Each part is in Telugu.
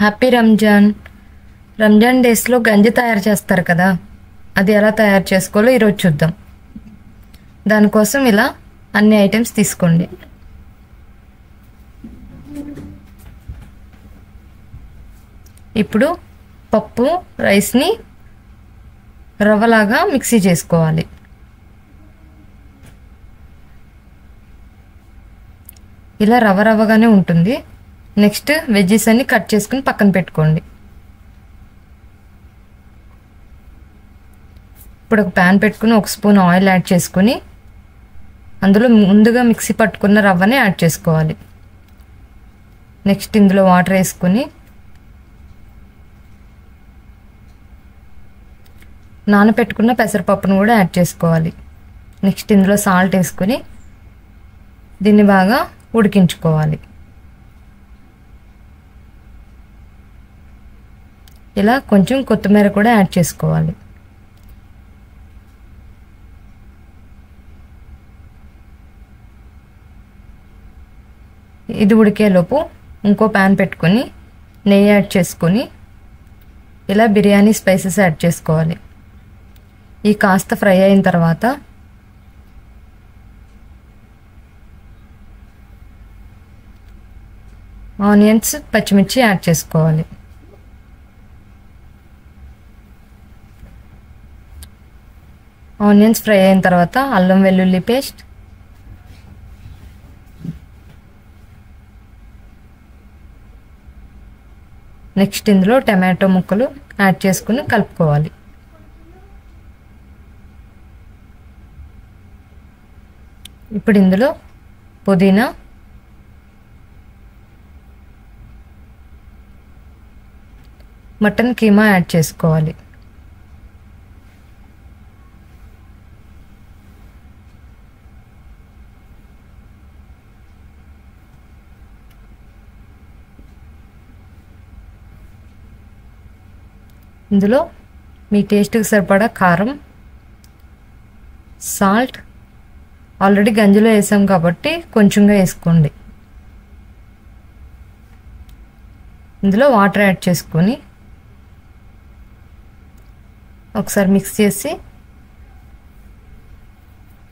హ్యాపీ రంజాన్. రంజాన్ డేస్లో గంజి తయారు చేస్తారు కదా, అది ఎలా తయారు చేసుకోవాలో ఈరోజు చూద్దాం. దానికోసం ఇలా అన్ని ఐటమ్స్ తీసుకోండి. ఇప్పుడు పప్పు రైస్ని రవ్వలాగా మిక్సీ చేసుకోవాలి. ఇలా రవ్వ రవ్వగానే ఉంటుంది. నెక్స్ట్ వెజ్జెస్ అన్ని కట్ చేసుకుని పక్కన పెట్టుకోండి. ఇప్పుడు ఒక ప్యాన్ పెట్టుకుని 1 స్పూన్ ఆయిల్ యాడ్ చేసుకుని అందులో ముందుగా మిక్సీ పట్టుకున్న రవ్వని యాడ్ చేసుకోవాలి. నెక్స్ట్ ఇందులో వాటర్ వేసుకుని నానబెట్టుకున్న పెసరపప్పును కూడా యాడ్ చేసుకోవాలి. నెక్స్ట్ ఇందులో సాల్ట్ వేసుకుని దీన్ని బాగా ఉడికించుకోవాలి. ఇలా కొంచెం కొత్తిమీర కూడా యాడ్ చేసుకోవాలి. ఇది ఉడికేలోపు ఇంకో ప్యాన్ పెట్టుకొని నెయ్యి యాడ్ చేసుకొని ఇలా బిర్యానీ స్పైసెస్ యాడ్ చేసుకోవాలి. ఈ కాస్త ఫ్రై అయిన తర్వాత ఆనియన్స్ పచ్చిమిర్చి యాడ్ చేసుకోవాలి. ఆనియన్స్ ఫ్రై అయిన తర్వాత అల్లం వెల్లుల్లి పేస్ట్, నెక్స్ట్ ఇందులో టమాటో ముక్కలు యాడ్ చేసుకుని కలుపుకోవాలి. ఇప్పుడు ఇందులో పుదీనా, మటన్ కీమా యాడ్ చేసుకోవాలి. ఇందులో మీ టేస్ట్కి సరిపడా కారం, సాల్ట్ ఆల్రెడీ గంజిలో వేసాం కాబట్టి కొంచెంగా వేసుకోండి. ఇందులో వాటర్ యాడ్ చేసుకొని ఒకసారి మిక్స్ చేసి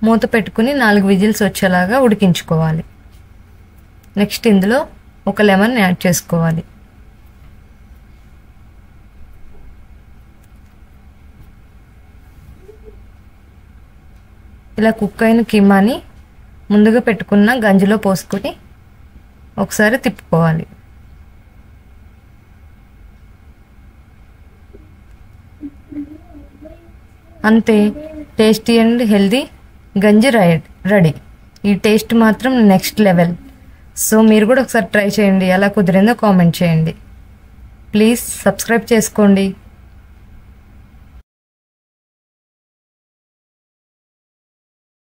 మూత పెట్టుకుని 4 విజిల్స్ వచ్చేలాగా ఉడికించుకోవాలి. నెక్స్ట్ ఇందులో ఒక లెమన్ యాడ్ చేసుకోవాలి. ఇలా కుక్ అయిన కీమాని ముందుగా పెట్టుకున్న గంజిలో పోసుకొని ఒకసారి తిప్పుకోవాలి. అంతే, టేస్టీ అండ్ హెల్దీ గంజి రెడీ. ఈ టేస్ట్ మాత్రం నెక్స్ట్ లెవెల్. సో మీరు కూడా ఒకసారి ట్రై చేయండి. ఎలా కుదిరిందో కామెంట్ చేయండి. ప్లీజ్ సబ్స్క్రైబ్ చేసుకోండి.